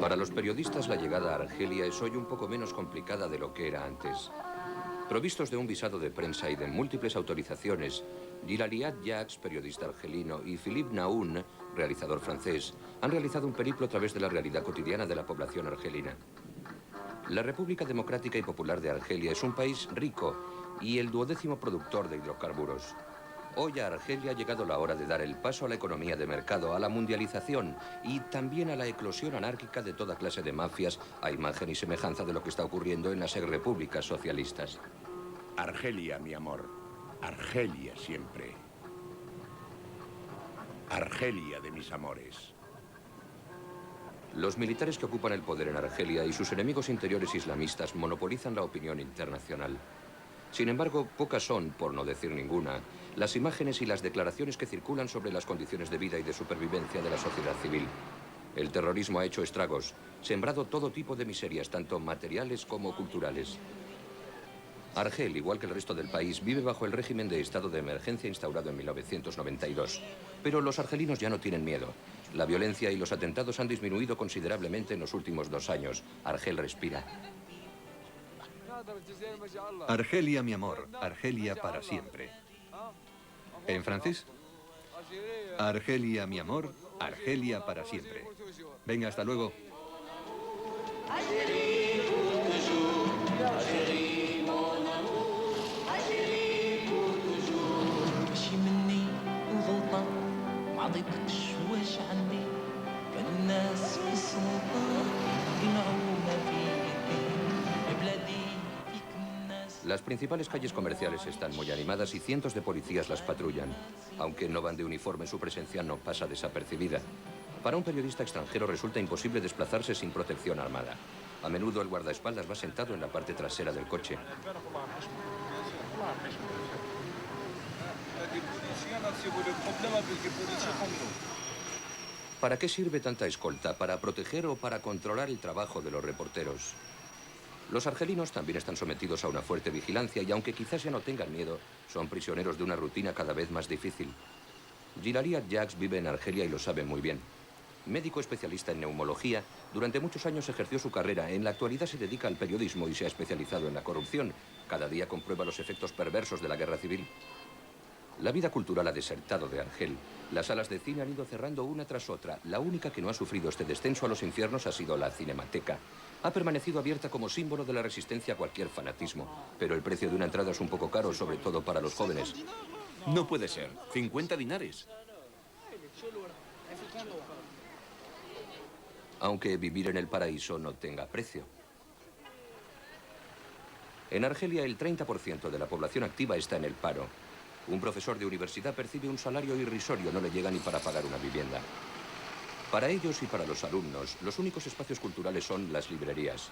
Para los periodistas, la llegada a Argelia es hoy un poco menos complicada de lo que era antes. Provistos de un visado de prensa y de múltiples autorizaciones, Gilaliad Jacques, periodista argelino, y Philippe Naoun, realizador francés, han realizado un periplo a través de la realidad cotidiana de la población argelina. La República Democrática y Popular de Argelia es un país rico y el 12º productor de hidrocarburos. Hoy a Argelia ha llegado la hora de dar el paso a la economía de mercado, a la mundialización y también a la eclosión anárquica de toda clase de mafias, a imagen y semejanza de lo que está ocurriendo en las repúblicas socialistas. Argelia, mi amor. Argelia siempre. Argelia de mis amores. Los militares que ocupan el poder en Argelia y sus enemigos interiores islamistas monopolizan la opinión internacional. Sin embargo, pocas son, por no decir ninguna, las imágenes y las declaraciones que circulan sobre las condiciones de vida y de supervivencia de la sociedad civil. El terrorismo ha hecho estragos, sembrado todo tipo de miserias, tanto materiales como culturales. Argel, igual que el resto del país, vive bajo el régimen de estado de emergencia instaurado en 1992. Pero los argelinos ya no tienen miedo. La violencia y los atentados han disminuido considerablemente en los últimos 2 años. Argel respira. Argelia, mi amor, Argelia para siempre. ¿En francés? Argelia, mi amor, Argelia para siempre. Venga, hasta luego. Las principales calles comerciales están muy animadas y cientos de policías las patrullan. Aunque no van de uniforme, su presencia no pasa desapercibida. Para un periodista extranjero resulta imposible desplazarse sin protección armada. A menudo el guardaespaldas va sentado en la parte trasera del coche. ¿Para qué sirve tanta escolta? ¿Para proteger o para controlar el trabajo de los reporteros? Los argelinos también están sometidos a una fuerte vigilancia y aunque quizás ya no tengan miedo, son prisioneros de una rutina cada vez más difícil. Gilaliad Jacques vive en Argelia y lo sabe muy bien. Médico especialista en neumología, durante muchos años ejerció su carrera. En la actualidad se dedica al periodismo y se ha especializado en la corrupción. Cada día comprueba los efectos perversos de la guerra civil. La vida cultural ha desertado de Argel. Las salas de cine han ido cerrando una tras otra. La única que no ha sufrido este descenso a los infiernos ha sido la Cinemateca. Ha permanecido abierta como símbolo de la resistencia a cualquier fanatismo. Pero el precio de una entrada es un poco caro, sobre todo para los jóvenes. No puede ser. 50 dinares. Aunque vivir en el paraíso no tenga precio. En Argelia, el 30% de la población activa está en el paro. Un profesor de universidad percibe un salario irrisorio, no le llega ni para pagar una vivienda. Para ellos y para los alumnos, los únicos espacios culturales son las librerías.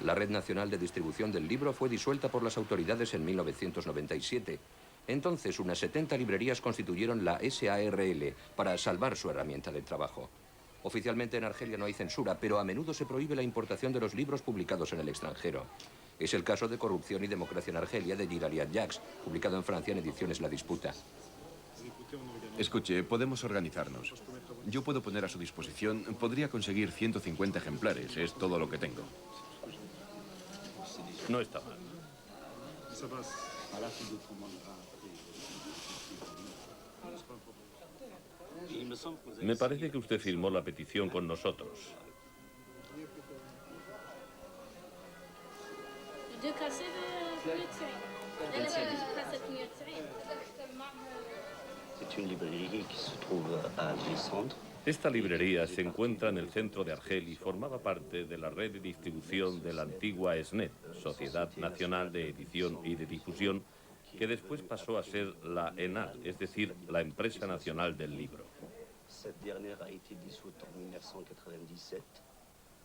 La Red Nacional de Distribución del Libro fue disuelta por las autoridades en 1997. Entonces, unas 70 librerías constituyeron la SARL para salvar su herramienta de trabajo. Oficialmente en Argelia no hay censura, pero a menudo se prohíbe la importación de los libros publicados en el extranjero. Es el caso de Corrupción y Democracia en Argelia de Gilaliad Jacques, publicado en Francia en ediciones La Disputa. Escuche, podemos organizarnos. Yo puedo poner a su disposición, podría conseguir 150 ejemplares, es todo lo que tengo. No está mal. Me parece que usted firmó la petición con nosotros. Esta librería se encuentra en el centro de Argel y formaba parte de la red de distribución de la antigua SNED, Sociedad Nacional de Edición y de Difusión, que después pasó a ser la ENAD, es decir, la Empresa Nacional del Libro.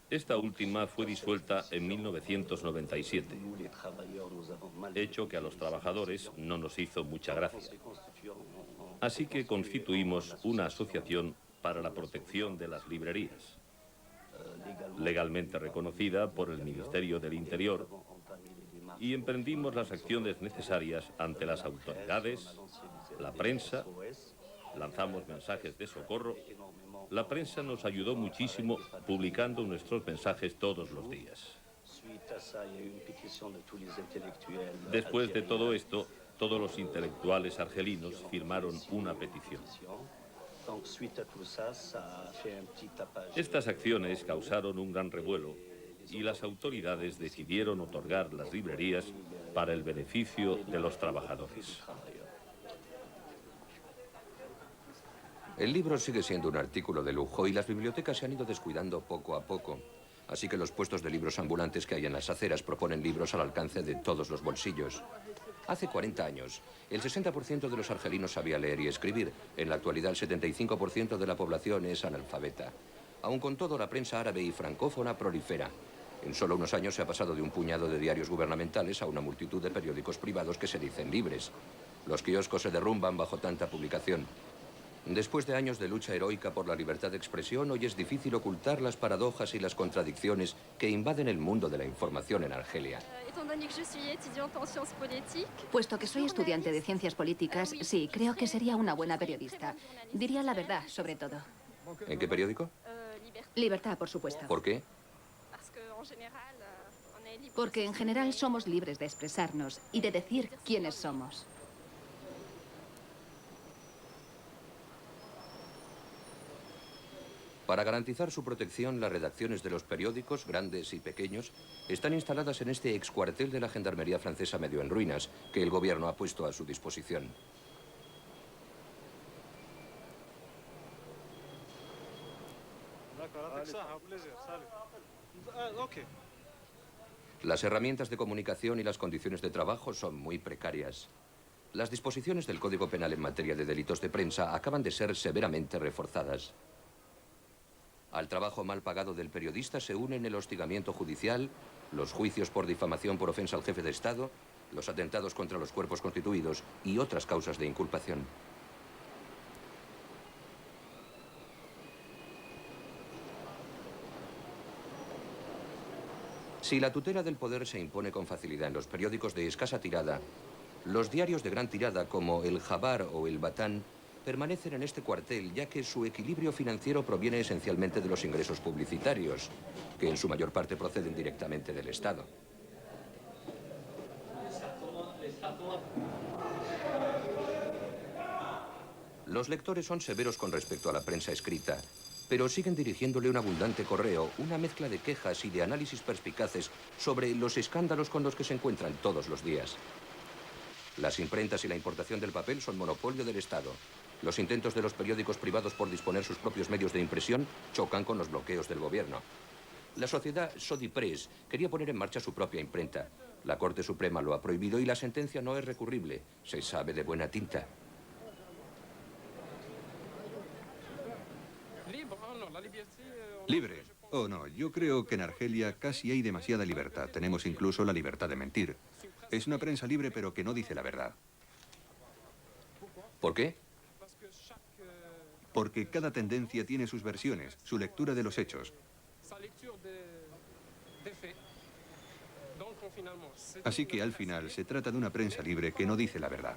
Esta última fue disuelta en 1997, hecho que a los trabajadores no nos hizo mucha gracia. Así que constituimos una asociación para la protección de las librerías, legalmente reconocida por el Ministerio del Interior, y emprendimos las acciones necesarias ante las autoridades, la prensa lanzamos mensajes de socorro, la prensa nos ayudó muchísimo publicando nuestros mensajes todos los días. Después de todo esto, todos los intelectuales argelinos firmaron una petición. Estas acciones causaron un gran revuelo y las autoridades decidieron otorgar las librerías para el beneficio de los trabajadores. El libro sigue siendo un artículo de lujo y las bibliotecas se han ido descuidando poco a poco. Así que los puestos de libros ambulantes que hay en las aceras proponen libros al alcance de todos los bolsillos. Hace 40 años, el 60% de los argelinos sabía leer y escribir. En la actualidad, el 75% de la población es analfabeta. Aun con todo, la prensa árabe y francófona prolifera. En solo unos años se ha pasado de un puñado de diarios gubernamentales a una multitud de periódicos privados que se dicen libres. Los kioscos se derrumban bajo tanta publicación. Después de años de lucha heroica por la libertad de expresión, hoy es difícil ocultar las paradojas y las contradicciones que invaden el mundo de la información en Argelia. Puesto que soy estudiante de ciencias políticas, sí, creo que sería una buena periodista. Diría la verdad, sobre todo. ¿En qué periódico? Libertad, por supuesto. ¿Por qué? Porque en general somos libres de expresarnos y de decir quiénes somos. Para garantizar su protección, las redacciones de los periódicos, grandes y pequeños, están instaladas en este excuartel de la Gendarmería francesa medio en ruinas, que el gobierno ha puesto a su disposición. Las herramientas de comunicación y las condiciones de trabajo son muy precarias. Las disposiciones del Código Penal en materia de delitos de prensa acaban de ser severamente reforzadas. Al trabajo mal pagado del periodista se unen el hostigamiento judicial, los juicios por difamación por ofensa al jefe de Estado, los atentados contra los cuerpos constituidos y otras causas de inculpación. Si la tutela del poder se impone con facilidad en los periódicos de escasa tirada, los diarios de gran tirada como el Jabar o el Batán permanecen en este cuartel, ya que su equilibrio financiero proviene esencialmente de los ingresos publicitarios, que en su mayor parte proceden directamente del Estado. Los lectores son severos con respecto a la prensa escrita, pero siguen dirigiéndole un abundante correo, una mezcla de quejas y de análisis perspicaces sobre los escándalos con los que se encuentran todos los días. Las imprentas y la importación del papel son monopolio del Estado. Los intentos de los periódicos privados por disponer sus propios medios de impresión chocan con los bloqueos del gobierno. La sociedad Sodipress quería poner en marcha su propia imprenta. La Corte Suprema lo ha prohibido y la sentencia no es recurrible. Se sabe de buena tinta. ¿Libre? Oh, no. Yo creo que en Argelia casi hay demasiada libertad. Tenemos incluso la libertad de mentir. Es una prensa libre, pero que no dice la verdad. ¿Por qué? Porque cada tendencia tiene sus versiones, su lectura de los hechos. Así que al final se trata de una prensa libre que no dice la verdad.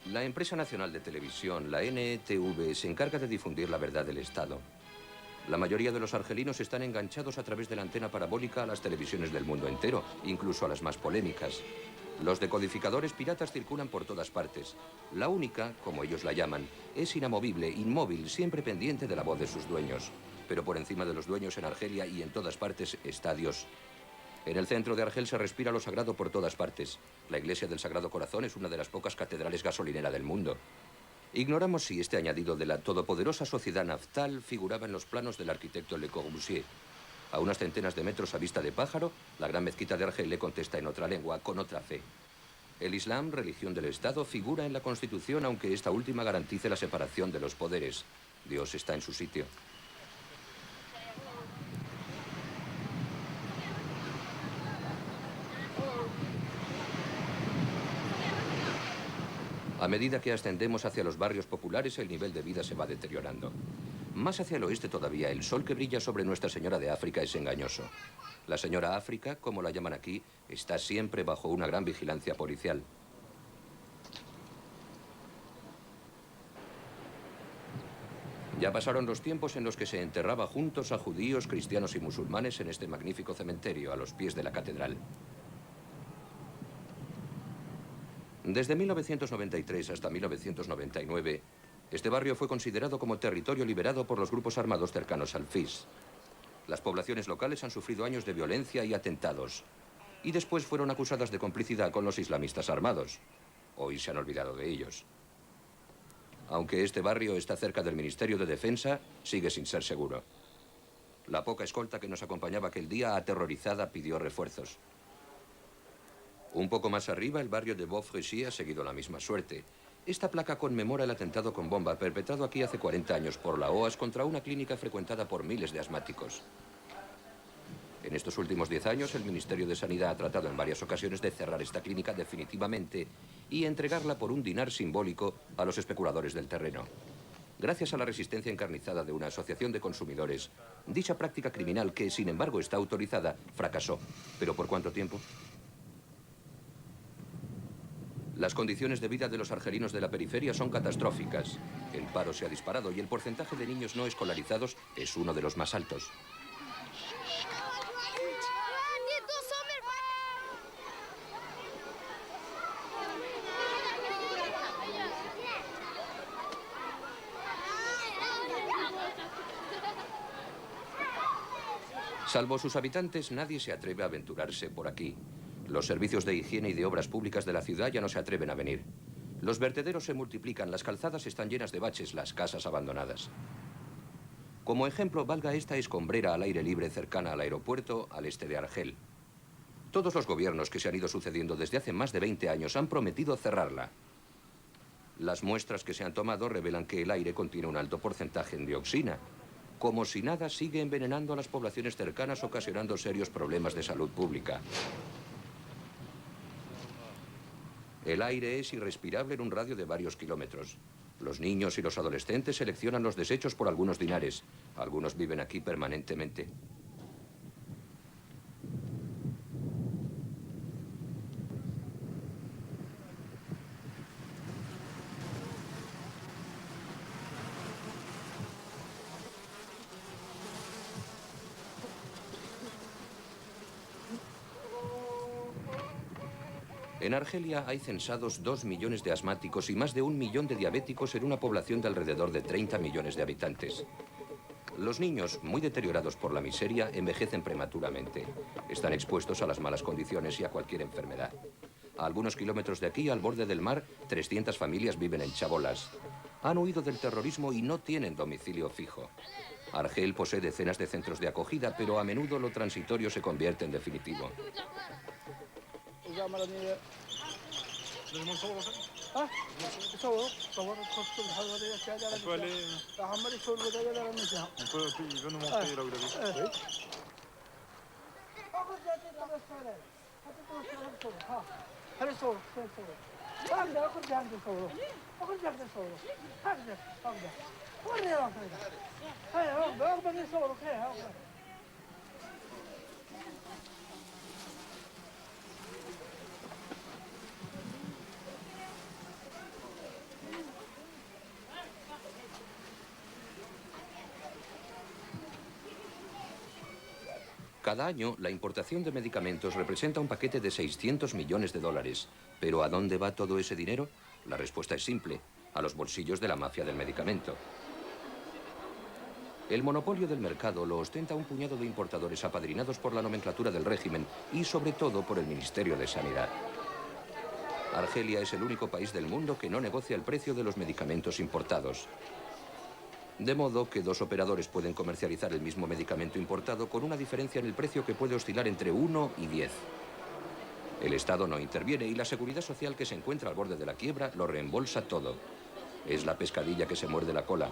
La empresa nacional de televisión, la NTV, se encarga de difundir la verdad del Estado. La mayoría de los argelinos están enganchados a través de la antena parabólica a las televisiones del mundo entero, incluso a las más polémicas. Los decodificadores piratas circulan por todas partes. La única, como ellos la llaman, es inamovible, inmóvil, siempre pendiente de la voz de sus dueños. Pero por encima de los dueños en Argelia y en todas partes está Dios. En el centro de Argel se respira lo sagrado por todas partes. La iglesia del Sagrado Corazón es una de las pocas catedrales gasolinera del mundo. Ignoramos si este añadido de la todopoderosa sociedad naftal figuraba en los planos del arquitecto Le Corbusier. A unas centenas de metros a vista de pájaro, la gran mezquita de Argel le contesta en otra lengua, con otra fe. El Islam, religión del Estado, figura en la Constitución, aunque esta última garantice la separación de los poderes. Dios está en su sitio. A medida que ascendemos hacia los barrios populares, el nivel de vida se va deteriorando. Más hacia el oeste todavía, el sol que brilla sobre Nuestra Señora de África es engañoso. La señora África, como la llaman aquí, está siempre bajo una gran vigilancia policial. Ya pasaron los tiempos en los que se enterraba juntos a judíos, cristianos y musulmanes en este magnífico cementerio a los pies de la catedral. Desde 1993 hasta 1999, este barrio fue considerado como territorio liberado por los grupos armados cercanos al FIS. Las poblaciones locales han sufrido años de violencia y atentados, y después fueron acusadas de complicidad con los islamistas armados. Hoy se han olvidado de ellos. Aunque este barrio está cerca del Ministerio de Defensa, sigue sin ser seguro. La poca escolta que nos acompañaba aquel día, aterrorizada, pidió refuerzos. Un poco más arriba, el barrio de Beaufrécy ha seguido la misma suerte. Esta placa conmemora el atentado con bomba perpetrado aquí hace 40 años por la OAS contra una clínica frecuentada por miles de asmáticos. En estos últimos 10 años, el Ministerio de Sanidad ha tratado en varias ocasiones de cerrar esta clínica definitivamente y entregarla por un dinar simbólico a los especuladores del terreno. Gracias a la resistencia encarnizada de una asociación de consumidores, dicha práctica criminal, que sin embargo está autorizada, fracasó. ¿Pero por cuánto tiempo? Las condiciones de vida de los argelinos de la periferia son catastróficas. El paro se ha disparado y el porcentaje de niños no escolarizados es uno de los más altos. Salvo sus habitantes, nadie se atreve a aventurarse por aquí. Los servicios de higiene y de obras públicas de la ciudad ya no se atreven a venir. Los vertederos se multiplican, las calzadas están llenas de baches, las casas abandonadas. Como ejemplo, valga esta escombrera al aire libre cercana al aeropuerto al este de Argel. Todos los gobiernos que se han ido sucediendo desde hace más de 20 años han prometido cerrarla. Las muestras que se han tomado revelan que el aire contiene un alto porcentaje en dioxina. Como si nada, sigue envenenando a las poblaciones cercanas, ocasionando serios problemas de salud pública. El aire es irrespirable en un radio de varios kilómetros. Los niños y los adolescentes seleccionan los desechos por algunos dinares. Algunos viven aquí permanentemente. En Argelia hay censados 2 millones de asmáticos y más de 1 millón de diabéticos en una población de alrededor de 30 millones de habitantes. Los niños, muy deteriorados por la miseria, envejecen prematuramente. Están expuestos a las malas condiciones y a cualquier enfermedad. A algunos kilómetros de aquí, al borde del mar, 300 familias viven en chabolas. Han huido del terrorismo y no tienen domicilio fijo. Argel posee decenas de centros de acogida, pero a menudo lo transitorio se convierte en definitivo. Cada año, la importación de medicamentos representa un paquete de 600 millones de dólares. ¿Pero a dónde va todo ese dinero? La respuesta es simple: a los bolsillos de la mafia del medicamento. El monopolio del mercado lo ostenta un puñado de importadores apadrinados por la nomenclatura del régimen y, sobre todo, por el Ministerio de Sanidad. Argelia es el único país del mundo que no negocia el precio de los medicamentos importados. De modo que dos operadores pueden comercializar el mismo medicamento importado con una diferencia en el precio que puede oscilar entre 1 y 10. El Estado no interviene y la Seguridad Social, que se encuentra al borde de la quiebra, lo reembolsa todo. Es la pescadilla que se muerde la cola.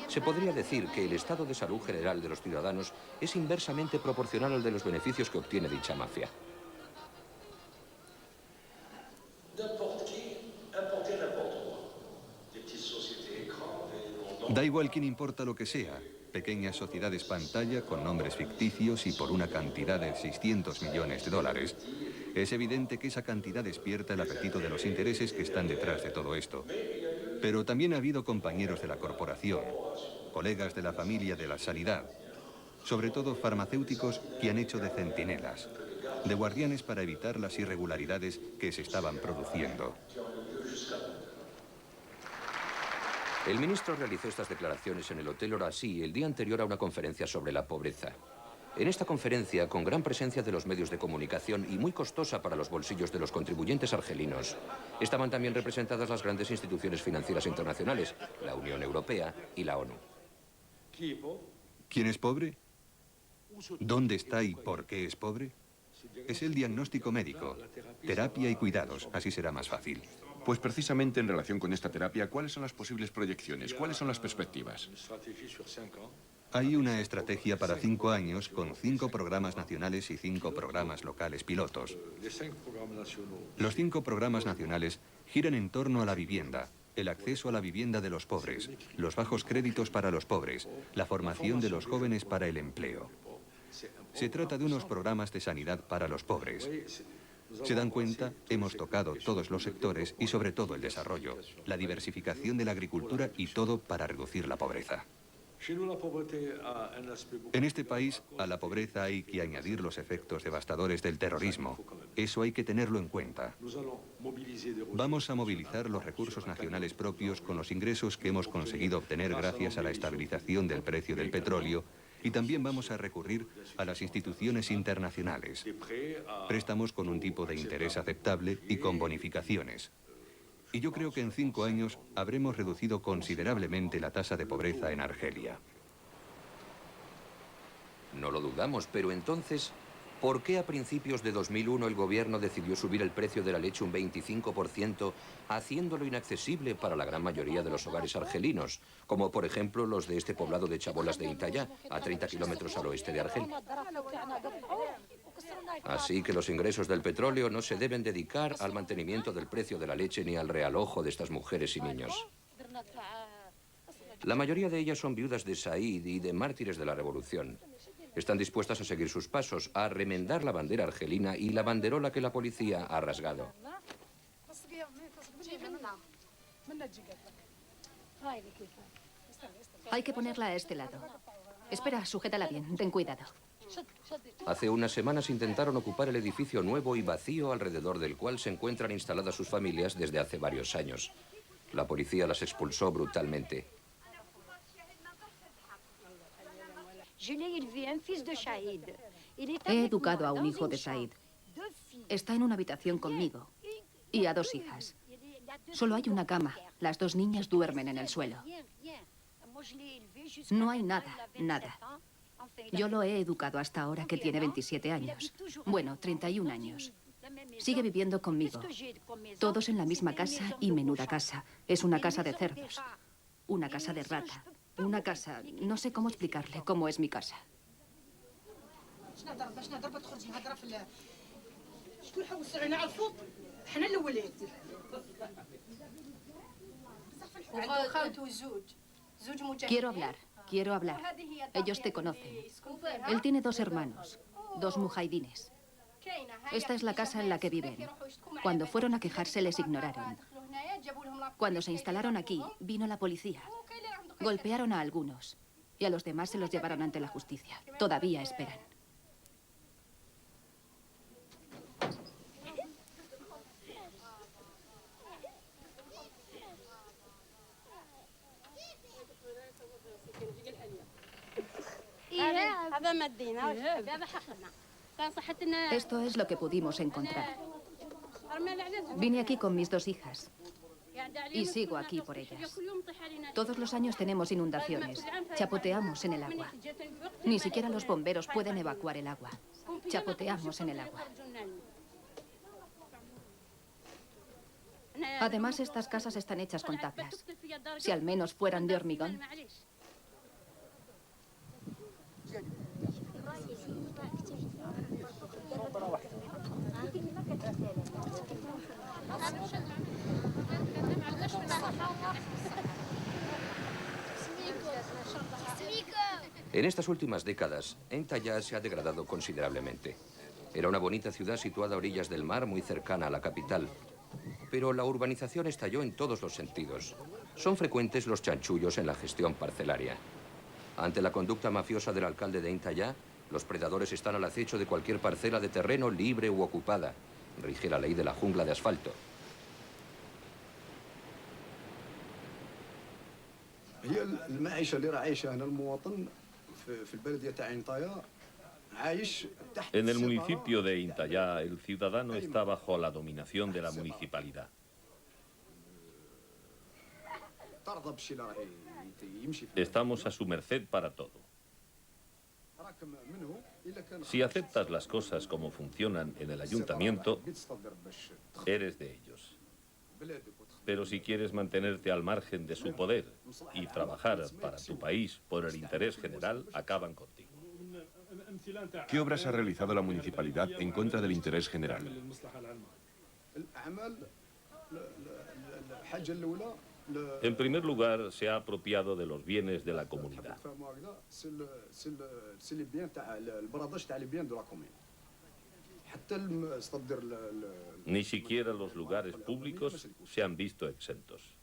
Se podría decir que el estado de salud general de los ciudadanos es inversamente proporcional al de los beneficios que obtiene dicha mafia. Da igual quién importa lo que sea. Pequeñas sociedades pantalla con nombres ficticios y por una cantidad de 600 millones de dólares. Es evidente que esa cantidad despierta el apetito de los intereses que están detrás de todo esto. Pero también ha habido compañeros de la corporación, colegas de la familia de la sanidad, sobre todo farmacéuticos que han hecho de centinelas, de guardianes para evitar las irregularidades que se estaban produciendo. El ministro realizó estas declaraciones en el Hotel Horaci el día anterior a una conferencia sobre la pobreza. En esta conferencia, con gran presencia de los medios de comunicación y muy costosa para los bolsillos de los contribuyentes argelinos, estaban también representadas las grandes instituciones financieras internacionales, la Unión Europea y la ONU. ¿Quién es pobre? ¿Dónde está y por qué es pobre? Es el diagnóstico médico, terapia y cuidados, así será más fácil. Pues precisamente en relación con esta terapia, ¿cuáles son las posibles proyecciones? ¿Cuáles son las perspectivas? Hay una estrategia para 5 años con 5 programas nacionales y 5 programas locales pilotos. Los 5 programas nacionales giran en torno a la vivienda, el acceso a la vivienda de los pobres, los bajos créditos para los pobres, la formación de los jóvenes para el empleo. Se trata de unos programas de sanidad para los pobres. ¿Se dan cuenta? Hemos tocado todos los sectores y sobre todo el desarrollo, la diversificación de la agricultura y todo para reducir la pobreza. En este país, a la pobreza hay que añadir los efectos devastadores del terrorismo. Eso hay que tenerlo en cuenta. Vamos a movilizar los recursos nacionales propios con los ingresos que hemos conseguido obtener gracias a la estabilización del precio del petróleo y también vamos a recurrir a las instituciones internacionales. Préstamos con un tipo de interés aceptable y con bonificaciones. Y yo creo que en 5 años habremos reducido considerablemente la tasa de pobreza en Argelia. No lo dudamos, pero entonces, ¿por qué a principios de 2001 el gobierno decidió subir el precio de la leche un 25%, haciéndolo inaccesible para la gran mayoría de los hogares argelinos, como por ejemplo los de este poblado de Chabolas de Intaya, a 30 kilómetros al oeste de Argel? Así que los ingresos del petróleo no se deben dedicar al mantenimiento del precio de la leche ni al realojo de estas mujeres y niños. La mayoría de ellas son viudas de Said y de mártires de la revolución. Están dispuestas a seguir sus pasos, a remendar la bandera argelina y la banderola que la policía ha rasgado. Hay que ponerla a este lado. Espera, sujétala bien, ten cuidado. Hace unas semanas intentaron ocupar el edificio nuevo y vacío alrededor del cual se encuentran instaladas sus familias desde hace varios años. La policía las expulsó brutalmente. He educado a un hijo de Said. Está en una habitación conmigo y a 2 hijas. Solo hay una cama. Las 2 niñas duermen en el suelo. No hay nada, nada. Yo lo he educado hasta ahora que tiene 27 años. Bueno, 31 años. Sigue viviendo conmigo. Todos en la misma casa y menuda casa. Es una casa de cerdos. Una casa de rata. Una casa... No sé cómo explicarle cómo es mi casa. Quiero hablar. Quiero hablar. Ellos te conocen. Él tiene 2 hermanos, 2 mujaidines. Esta es la casa en la que viven. Cuando fueron a quejarse les ignoraron. Cuando se instalaron aquí, vino la policía. Golpearon a algunos y a los demás se los llevaron ante la justicia. Todavía esperan. Esto es lo que pudimos encontrar. Vine aquí con mis 2 hijas y sigo aquí por ellas. Todos los años tenemos inundaciones. Chapoteamos en el agua. Ni siquiera los bomberos pueden evacuar el agua. Chapoteamos en el agua. Además, estas casas están hechas con tablas. Si al menos fueran de hormigón. En estas últimas décadas, Intaya se ha degradado considerablemente. Era una bonita ciudad situada a orillas del mar, muy cercana a la capital. Pero la urbanización estalló en todos los sentidos. Son frecuentes los chanchullos en la gestión parcelaria. Ante la conducta mafiosa del alcalde de Intalla, los predadores están al acecho de cualquier parcela de terreno libre u ocupada. Rige la ley de la jungla de asfalto. En el municipio de Intalla, el ciudadano está bajo la dominación de la municipalidad. Estamos a su merced para todo. Si aceptas las cosas como funcionan en el ayuntamiento, eres de ellos. Pero si quieres mantenerte al margen de su poder y trabajar para tu país por el interés general, acaban contigo. ¿Qué obras ha realizado la municipalidad en contra del interés general? En primer lugar, se ha apropiado de los bienes de la comunidad. Ni siquiera los lugares públicos se han visto exentos.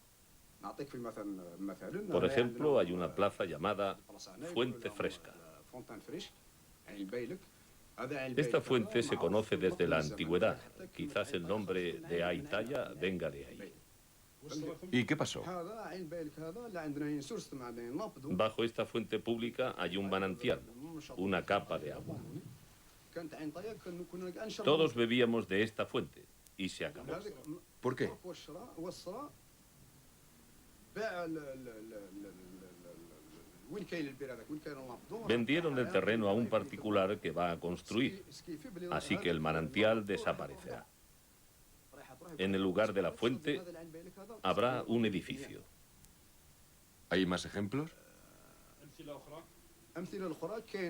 Por ejemplo, hay una plaza llamada Fuente Fresca. Esta fuente se conoce desde la antigüedad. Quizás el nombre de Aytaya venga de ahí. ¿Y qué pasó? Bajo esta fuente pública hay un manantial, una capa de agua. Todos bebíamos de esta fuente y se acabó. ¿Por qué? Vendieron el terreno a un particular que va a construir, así que el manantial desaparecerá. En el lugar de la fuente habrá un edificio. ¿Hay más ejemplos?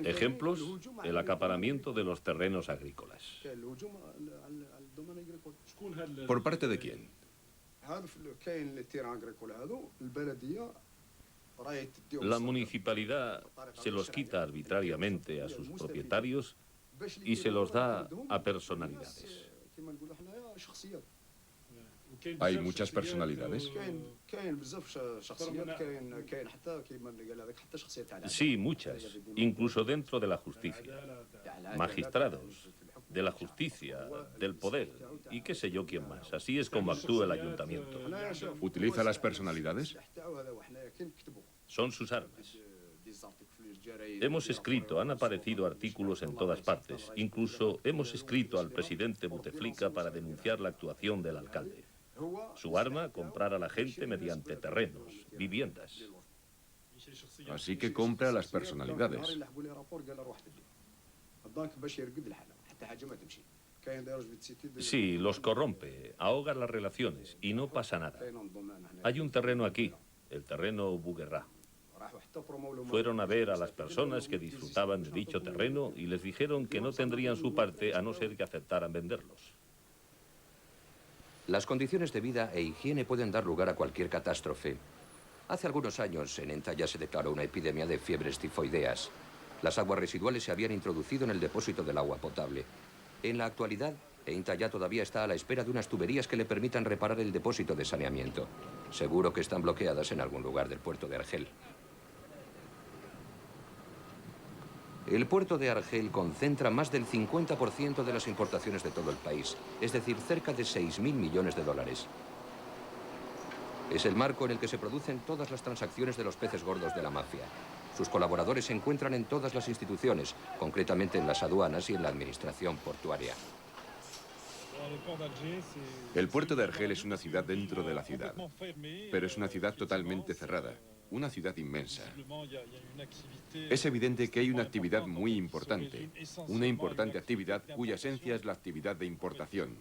Ejemplos, el acaparamiento de los terrenos agrícolas. ¿Por parte de quién? La municipalidad se los quita arbitrariamente a sus propietarios y se los da a personalidades. ¿Hay muchas personalidades? Sí, muchas, incluso dentro de la justicia. Magistrados, de la justicia, del poder, y qué sé yo quién más. Así es como actúa el ayuntamiento. ¿Utiliza las personalidades? Son sus armas. Hemos escrito, han aparecido artículos en todas partes. Incluso hemos escrito al presidente Buteflika para denunciar la actuación del alcalde. Su arma, comprar a la gente mediante terrenos, viviendas. Así que compra a las personalidades. Sí, los corrompe, ahoga las relaciones y no pasa nada. Hay un terreno aquí, el terreno Buguerra. Fueron a ver a las personas que disfrutaban de dicho terreno y les dijeron que no tendrían su parte a no ser que aceptaran venderlos. Las condiciones de vida e higiene pueden dar lugar a cualquier catástrofe. Hace algunos años en Intalla se declaró una epidemia de fiebres tifoideas. Las aguas residuales se habían introducido en el depósito del agua potable. En la actualidad, Intalla todavía está a la espera de unas tuberías que le permitan reparar el depósito de saneamiento. Seguro que están bloqueadas en algún lugar del puerto de Argel. El puerto de Argel concentra más del 50% de las importaciones de todo el país, es decir, cerca de 6.000 millones de dólares. Es el marco en el que se producen todas las transacciones de los peces gordos de la mafia. Sus colaboradores se encuentran en todas las instituciones, concretamente en las aduanas y en la administración portuaria. El puerto de Argel es una ciudad dentro de la ciudad, pero es una ciudad totalmente cerrada, una ciudad inmensa. Es evidente que hay una actividad muy importante, una importante actividad cuya esencia es la actividad de importación.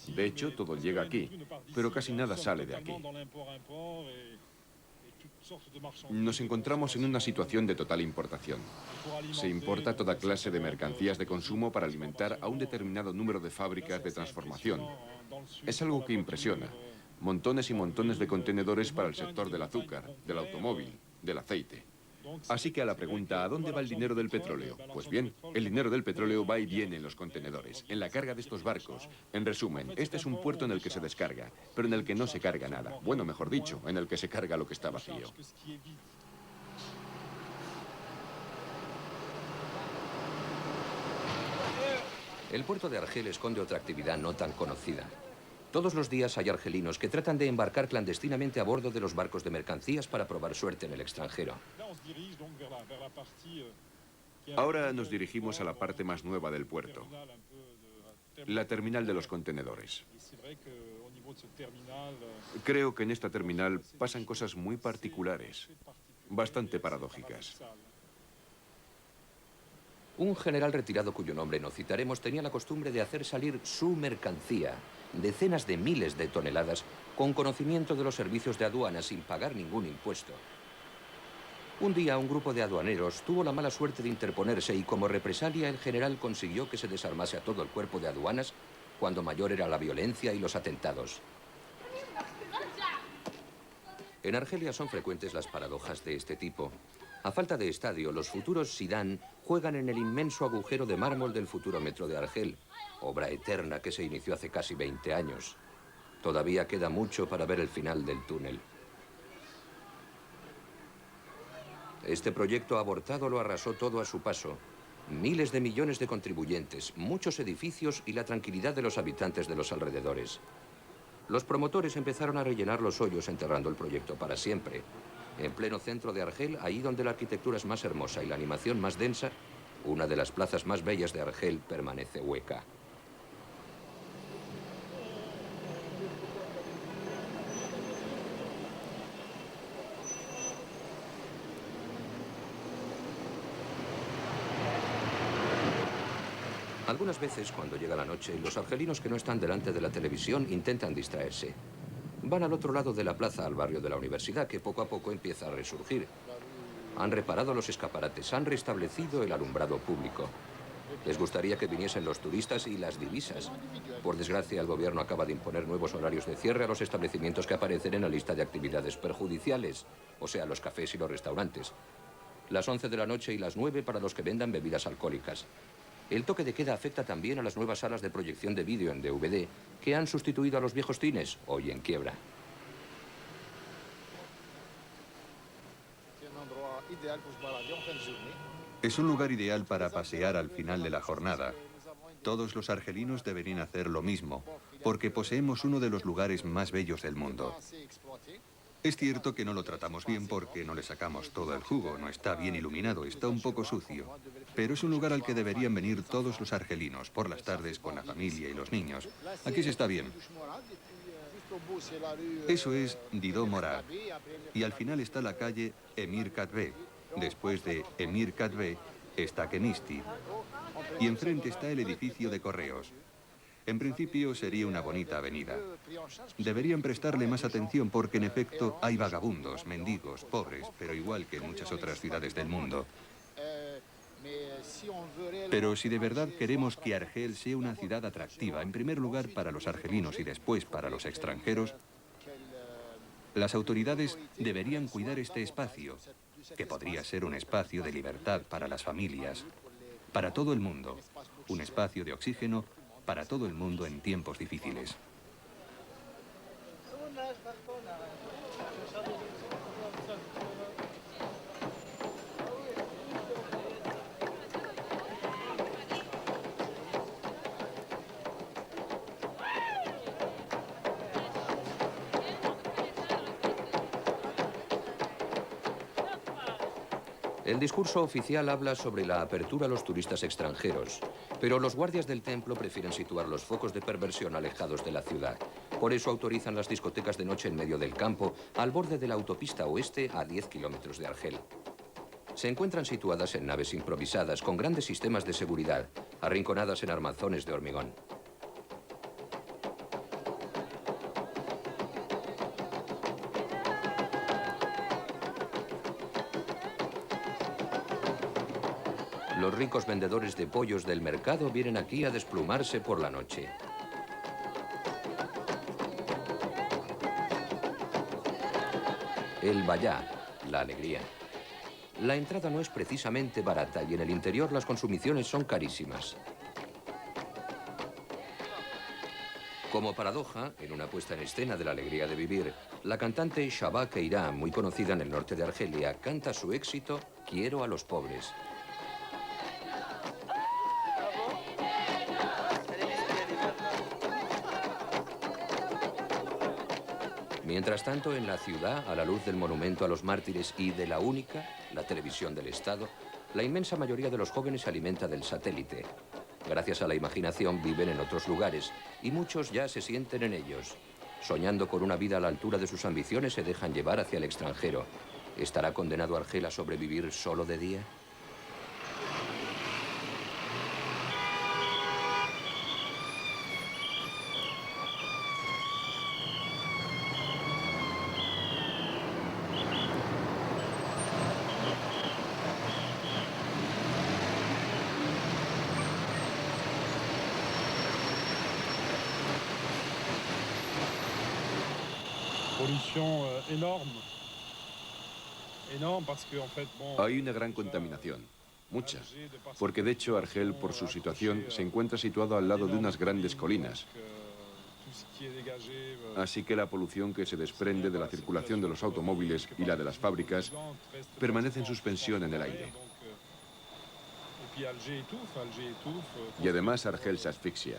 De hecho, todo llega aquí, pero casi nada sale de aquí. Nos encontramos en una situación de total importación. Se importa toda clase de mercancías de consumo para alimentar a un determinado número de fábricas de transformación. Es algo que impresiona. Montones y montones de contenedores para el sector del azúcar, del automóvil, del aceite. Así que a la pregunta, ¿a dónde va el dinero del petróleo? Pues bien, el dinero del petróleo va y viene en los contenedores, en la carga de estos barcos. En resumen, este es un puerto en el que se descarga, pero en el que no se carga nada. Bueno, mejor dicho, en el que se carga lo que está vacío. El puerto de Argel esconde otra actividad no tan conocida. Todos los días hay argelinos que tratan de embarcar clandestinamente a bordo de los barcos de mercancías para probar suerte en el extranjero. Ahora nos dirigimos a la parte más nueva del puerto, la terminal de los contenedores. Creo que en esta terminal pasan cosas muy particulares, bastante paradójicas. Un general retirado cuyo nombre no citaremos tenía la costumbre de hacer salir su mercancía, decenas de miles de toneladas, con conocimiento de los servicios de aduana sin pagar ningún impuesto. Un día un grupo de aduaneros tuvo la mala suerte de interponerse y como represalia el general consiguió que se desarmase a todo el cuerpo de aduanas cuando mayor era la violencia y los atentados. En Argelia son frecuentes las paradojas de este tipo. A falta de estadio, los futuros Zidane juegan en el inmenso agujero de mármol del futuro metro de Argel, obra eterna que se inició hace casi 20 años. Todavía queda mucho para ver el final del túnel. Este proyecto abortado lo arrasó todo a su paso. Miles de millones de contribuyentes, muchos edificios y la tranquilidad de los habitantes de los alrededores. Los promotores empezaron a rellenar los hoyos enterrando el proyecto para siempre. En pleno centro de Argel, ahí donde la arquitectura es más hermosa y la animación más densa, una de las plazas más bellas de Argel permanece hueca. Algunas veces, cuando llega la noche, los argelinos que no están delante de la televisión intentan distraerse. Van al otro lado de la plaza, al barrio de la universidad, que poco a poco empieza a resurgir. Han reparado los escaparates, han restablecido el alumbrado público. Les gustaría que viniesen los turistas y las divisas. Por desgracia, el gobierno acaba de imponer nuevos horarios de cierre a los establecimientos que aparecen en la lista de actividades perjudiciales, o sea, los cafés y los restaurantes. Las 11 de la noche y las 9 para los que vendan bebidas alcohólicas. El toque de queda afecta también a las nuevas salas de proyección de vídeo en DVD que han sustituido a los viejos cines, hoy en quiebra. Es un lugar ideal para pasear al final de la jornada. Todos los argelinos deberían hacer lo mismo, porque poseemos uno de los lugares más bellos del mundo. Es cierto que no lo tratamos bien porque no le sacamos todo el jugo, no está bien iluminado, está un poco sucio. Pero es un lugar al que deberían venir todos los argelinos, por las tardes con la familia y los niños. Aquí se está bien. Eso es Didot Morad. Y al final está la calle Emir Kadbeh. Después de Emir Kadbeh está Kenisti. Y enfrente está el edificio de correos. En principio sería una bonita avenida. Deberían prestarle más atención porque en efecto hay vagabundos, mendigos, pobres, pero igual que en muchas otras ciudades del mundo. Pero si de verdad queremos que Argel sea una ciudad atractiva, en primer lugar para los argelinos y después para los extranjeros, las autoridades deberían cuidar este espacio, que podría ser un espacio de libertad para las familias, para todo el mundo, un espacio de oxígeno para todo el mundo en tiempos difíciles. El discurso oficial habla sobre la apertura a los turistas extranjeros, pero los guardias del templo prefieren situar los focos de perversión alejados de la ciudad. Por eso autorizan las discotecas de noche en medio del campo, al borde de la autopista oeste a 10 kilómetros de Argel. Se encuentran situadas en naves improvisadas con grandes sistemas de seguridad, arrinconadas en armazones de hormigón. Los ricos vendedores de pollos del mercado vienen aquí a desplumarse por la noche. El bayá, la alegría. La entrada no es precisamente barata y en el interior las consumiciones son carísimas. Como paradoja, en una puesta en escena de la alegría de vivir, la cantante Shabba Keira, muy conocida en el norte de Argelia, canta su éxito Quiero a los pobres. Mientras tanto, en la ciudad, a la luz del monumento a los mártires y de la única, la televisión del Estado, la inmensa mayoría de los jóvenes se alimenta del satélite. Gracias a la imaginación viven en otros lugares y muchos ya se sienten en ellos. Soñando con una vida a la altura de sus ambiciones, se dejan llevar hacia el extranjero. ¿Estará condenado Argel a sobrevivir solo de día? Hay una gran contaminación, mucha, porque de hecho Argel, por su situación, se encuentra situado al lado de unas grandes colinas. Así que la polución que se desprende de la circulación de los automóviles y la de las fábricas permanece en suspensión en el aire. Y además Argel se asfixia.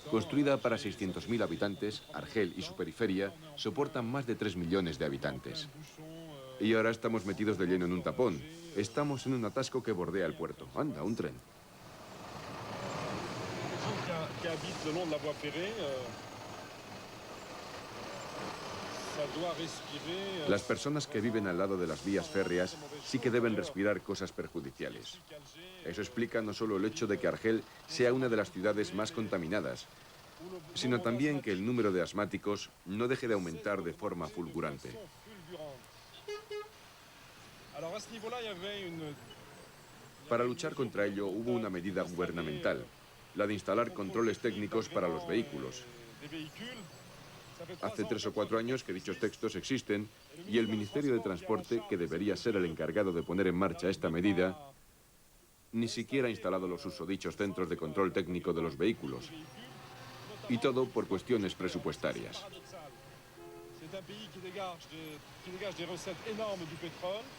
Construida para 600.000 habitantes, Argel y su periferia soportan más de 3 millones de habitantes. Y ahora estamos metidos de lleno en un tapón. Estamos en un atasco que bordea el puerto. Anda, un tren. Las personas que viven al lado de las vías férreas sí que deben respirar cosas perjudiciales. Eso explica no solo el hecho de que Argel sea una de las ciudades más contaminadas, sino también que el número de asmáticos no deje de aumentar de forma fulgurante. Para luchar contra ello hubo una medida gubernamental, la de instalar controles técnicos para los vehículos. Hace 3 o 4 años que dichos textos existen y el Ministerio de Transporte, que debería ser el encargado de poner en marcha esta medida, ni siquiera ha instalado los susodichos centros de control técnico de los vehículos. Y todo por cuestiones presupuestarias.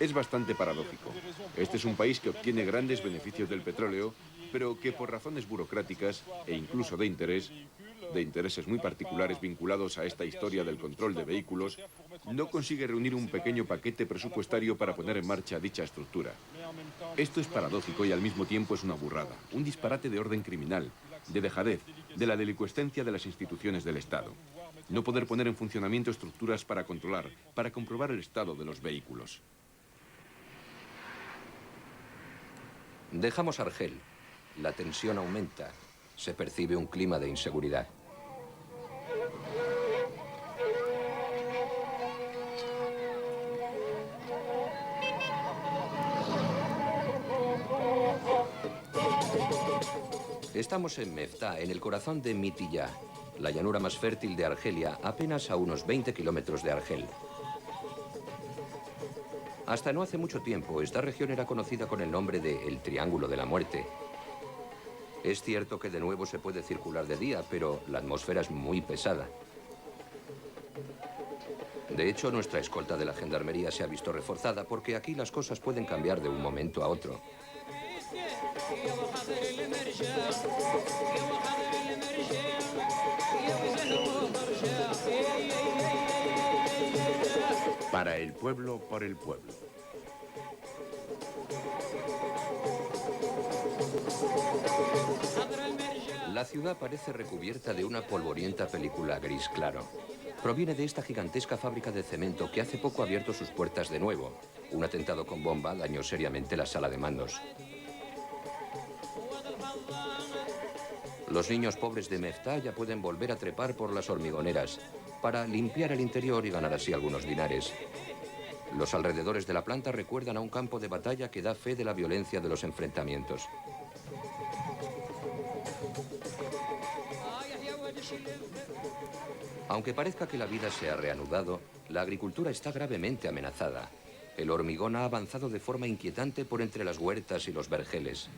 Es bastante paradójico. Este es un país que obtiene grandes beneficios del petróleo, pero que por razones burocráticas e incluso de intereses muy particulares vinculados a esta historia del control de vehículos, no consigue reunir un pequeño paquete presupuestario para poner en marcha dicha estructura. Esto es paradójico y al mismo tiempo es una burrada, un disparate de orden criminal, de dejadez, de la delicuescencia de las instituciones del Estado. No poder poner en funcionamiento estructuras para controlar, para comprobar el estado de los vehículos. Dejamos Argel. La tensión aumenta. Se percibe un clima de inseguridad. Estamos en Meftá, en el corazón de Mitilla, la llanura más fértil de Argelia, apenas a unos 20 kilómetros de Argel. Hasta no hace mucho tiempo, esta región era conocida con el nombre de el Triángulo de la Muerte. Es cierto que de nuevo se puede circular de día, pero la atmósfera es muy pesada. De hecho, nuestra escolta de la gendarmería se ha visto reforzada porque aquí las cosas pueden cambiar de un momento a otro. Para el pueblo, por el pueblo. La ciudad parece recubierta de una polvorienta película gris claro. Proviene de esta gigantesca fábrica de cemento que hace poco ha abierto sus puertas de nuevo. Un atentado con bomba dañó seriamente la sala de mandos. Los niños pobres de Meftá ya pueden volver a trepar por las hormigoneras para limpiar el interior y ganar así algunos dinares. Los alrededores de la planta recuerdan a un campo de batalla que da fe de la violencia de los enfrentamientos. Aunque parezca que la vida se ha reanudado, la agricultura está gravemente amenazada. El hormigón ha avanzado de forma inquietante por entre las huertas y los vergeles.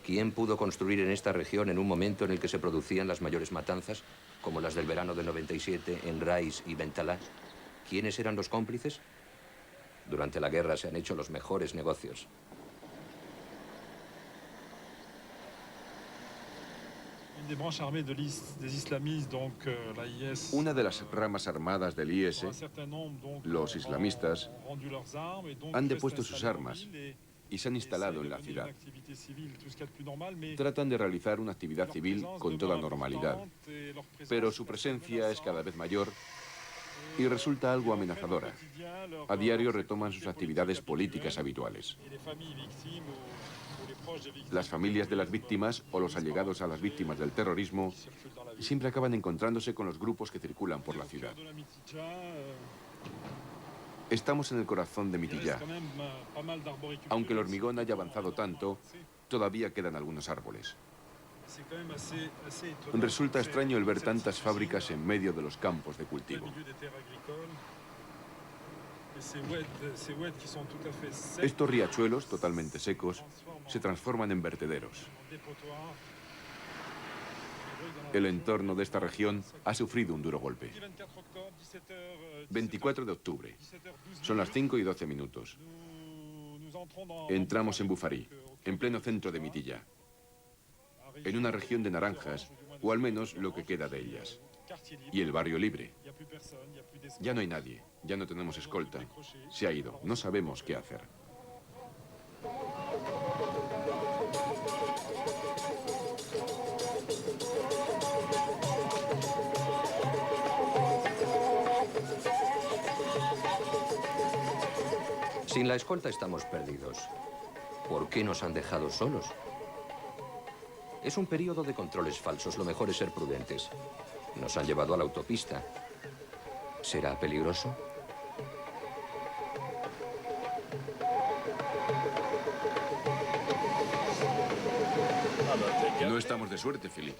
¿Quién pudo construir en esta región en un momento en el que se producían las mayores matanzas, como las del verano del 97 en Rais y Bentalá? ¿Quiénes eran los cómplices? Durante la guerra se han hecho los mejores negocios. Una de las ramas armadas del IS, los islamistas, han depuesto sus armas y se han instalado en la ciudad. Tratan de realizar una actividad civil con toda normalidad, pero su presencia es cada vez mayor y resulta algo amenazadora. A diario retoman sus actividades políticas habituales. Las familias de las víctimas o los allegados a las víctimas del terrorismo siempre acaban encontrándose con los grupos que circulan por la ciudad. Estamos en el corazón de Mitilla. Aunque el hormigón haya avanzado tanto, todavía quedan algunos árboles. Resulta extraño el ver tantas fábricas en medio de los campos de cultivo. Estos riachuelos, totalmente secos, se transforman en vertederos. El entorno de esta región ha sufrido un duro golpe. 24 de octubre. Son las 5:12. Entramos en Bufarí, en pleno centro de Mitilla, en una región de naranjas, o al menos lo que queda de ellas. Y el barrio libre. Ya no hay nadie, ya no tenemos escolta. Se ha ido, no sabemos qué hacer. Sin la escolta estamos perdidos. ¿Por qué nos han dejado solos? Es un periodo de controles falsos. Lo mejor es ser prudentes. Nos han llevado a la autopista. ¿Será peligroso? No estamos de suerte, Philip.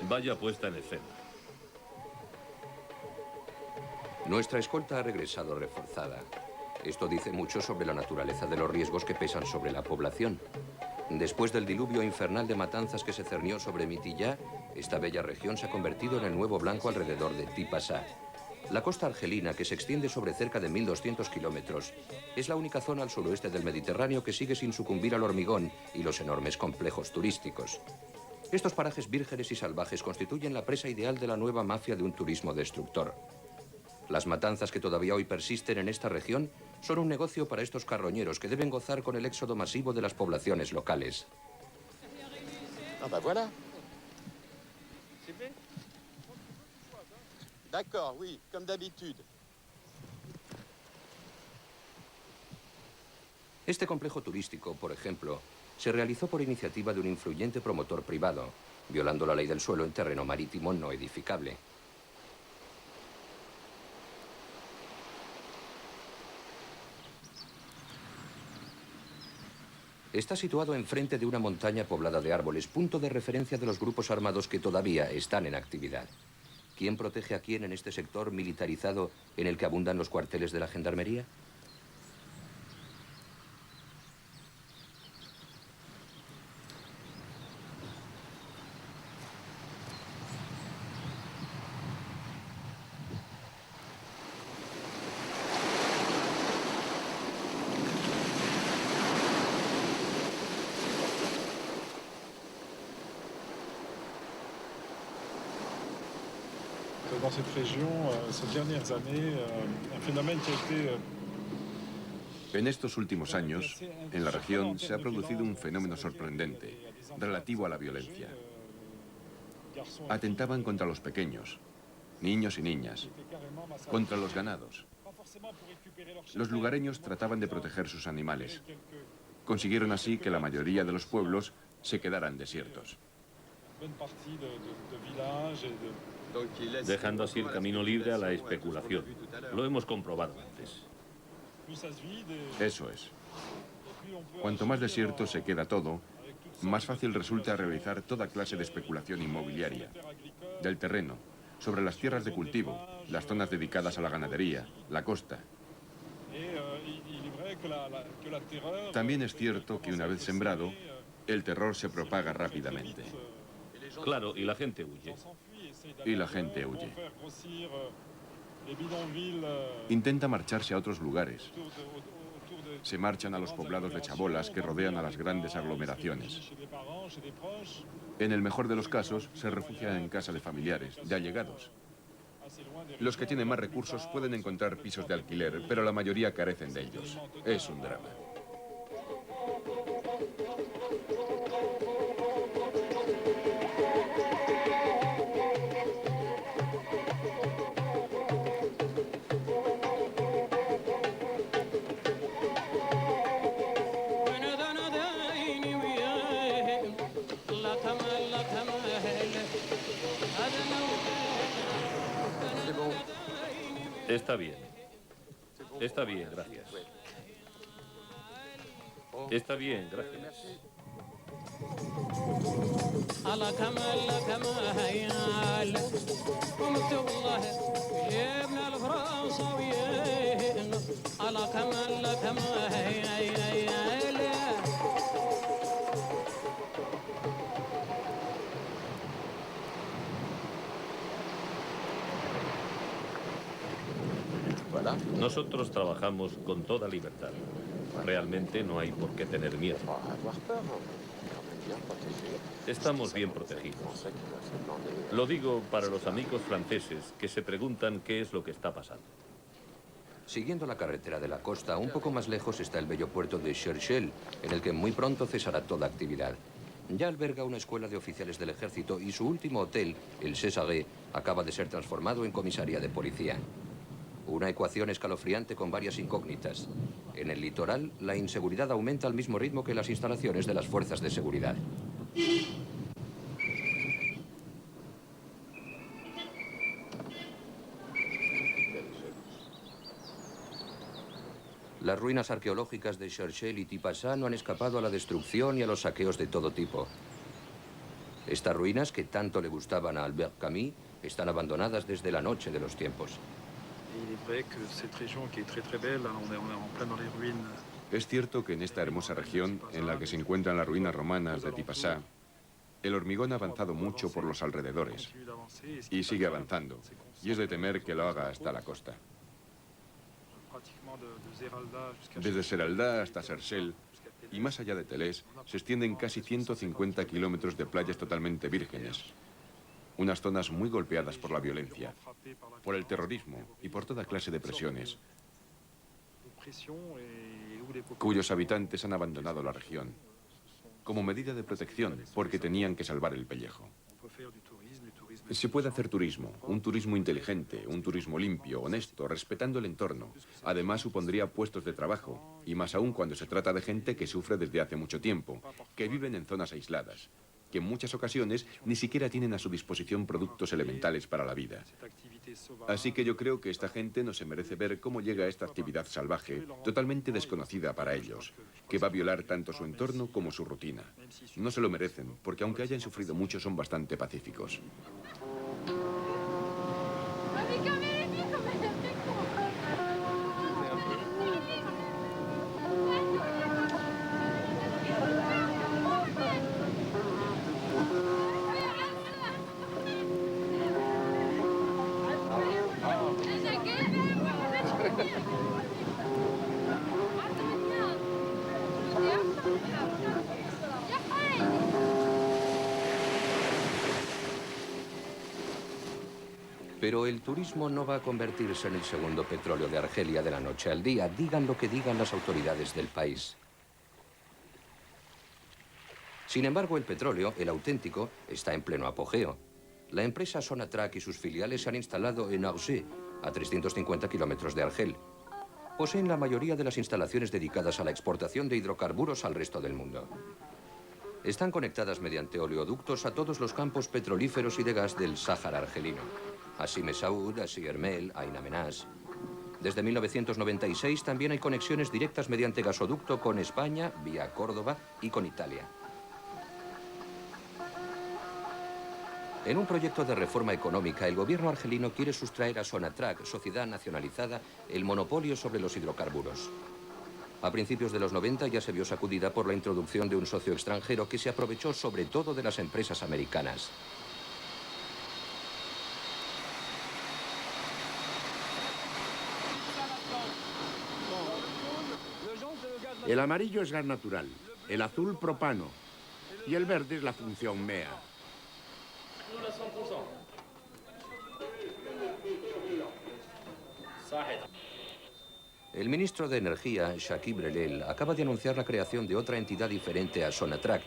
Vaya puesta en escena. Nuestra escolta ha regresado reforzada. Esto dice mucho sobre la naturaleza de los riesgos que pesan sobre la población. Después del diluvio infernal de matanzas que se cernió sobre Mitilla, esta bella región se ha convertido en el nuevo blanco alrededor de Tipasa. La costa argelina, que se extiende sobre cerca de 1.200 kilómetros, es la única zona al suroeste del Mediterráneo que sigue sin sucumbir al hormigón y los enormes complejos turísticos. Estos parajes vírgenes y salvajes constituyen la presa ideal de la nueva mafia de un turismo destructor. Las matanzas que todavía hoy persisten en esta región son un negocio para estos carroñeros que deben gozar con el éxodo masivo de las poblaciones locales. Ah bah voilà. D'accord, oui, comme d'habitude. Este complejo turístico, por ejemplo, se realizó por iniciativa de un influyente promotor privado, violando la ley del suelo en terreno marítimo no edificable. Está situado enfrente de una montaña poblada de árboles, punto de referencia de los grupos armados que todavía están en actividad. ¿Quién protege a quién en este sector militarizado en el que abundan los cuarteles de la gendarmería? Dans cette région, ces dernières années, un phénomène qui a été... En estos últimos años, en la región se ha producido un fenómeno sorprendente relativo a la violencia. Atentaban contra los pequeños, niños y niñas, contra los ganados. Los lugareños trataban de proteger sus animales. Consiguieron así que la mayoría de los pueblos se quedaran desiertos. Dejando así el camino libre a la especulación. Lo hemos comprobado antes. Eso es. Cuanto más desierto se queda todo, más fácil resulta realizar toda clase de especulación inmobiliaria, del terreno, sobre las tierras de cultivo, las zonas dedicadas a la ganadería, la costa. También es cierto que una vez sembrado, el terror se propaga rápidamente. Claro, y la gente huye. Y la gente huye. Intenta marcharse a otros lugares. Se marchan a los poblados de chabolas que rodean a las grandes aglomeraciones. En el mejor de los casos, se refugian en casa de familiares, de allegados. Los que tienen más recursos pueden encontrar pisos de alquiler, pero la mayoría carecen de ellos. Es un drama. Está bien. Está bien, gracias. Está bien, gracias. Nosotros trabajamos con toda libertad. Realmente no hay por qué tener miedo. Estamos bien protegidos. Lo digo para los amigos franceses que se preguntan qué es lo que está pasando. Siguiendo la carretera de la costa, un poco más lejos está el bello puerto de Cherchell, en el que muy pronto cesará toda actividad. Ya alberga una escuela de oficiales del ejército y su último hotel, el Césarée, acaba de ser transformado en comisaría de policía. Una ecuación escalofriante con varias incógnitas. En el litoral, la inseguridad aumenta al mismo ritmo que las instalaciones de las fuerzas de seguridad. Las ruinas arqueológicas de Cherchell y Tipasa no han escapado a la destrucción y a los saqueos de todo tipo. Estas ruinas, que tanto le gustaban a Albert Camus, están abandonadas desde la noche de los tiempos. Es cierto que en esta hermosa región, en la que se encuentran las ruinas romanas de Tipasa, el hormigón ha avanzado mucho por los alrededores y sigue avanzando, y es de temer que lo haga hasta la costa. Desde Seralda hasta Sarcelles y más allá de Telés se extienden casi 150 kilómetros de playas totalmente vírgenes. Unas zonas muy golpeadas por la violencia, por el terrorismo y por toda clase de presiones, cuyos habitantes han abandonado la región como medida de protección porque tenían que salvar el pellejo. Se puede hacer turismo, un turismo inteligente, un turismo limpio, honesto, respetando el entorno. Además supondría puestos de trabajo, y más aún cuando se trata de gente que sufre desde hace mucho tiempo, que viven en zonas aisladas, que en muchas ocasiones ni siquiera tienen a su disposición productos elementales para la vida. Así que yo creo que esta gente no se merece ver cómo llega esta actividad salvaje, totalmente desconocida para ellos, que va a violar tanto su entorno como su rutina. No se lo merecen, porque aunque hayan sufrido mucho, son bastante pacíficos. Pero el turismo no va a convertirse en el segundo petróleo de Argelia de la noche al día, digan lo que digan las autoridades del país. Sin embargo, el petróleo, el auténtico, está en pleno apogeo. La empresa Sonatrach y sus filiales se han instalado en Angers, a 350 kilómetros de Argel. Poseen la mayoría de las instalaciones dedicadas a la exportación de hidrocarburos al resto del mundo. Están conectadas mediante oleoductos a todos los campos petrolíferos y de gas del Sáhara argelino. A Messaoud, a Sigermel, a Ain Amenas. Desde 1996 también hay conexiones directas mediante gasoducto con España, vía Córdoba, y con Italia. En un proyecto de reforma económica, el gobierno argelino quiere sustraer a Sonatrach, sociedad nacionalizada, el monopolio sobre los hidrocarburos. A principios de los 90 ya se vio sacudida por la introducción de un socio extranjero que se aprovechó sobre todo de las empresas americanas. El amarillo es gas natural, el azul propano y el verde es la función MEA. El ministro de Energía, Shakib Relel, acaba de anunciar la creación de otra entidad diferente a Sonatrach,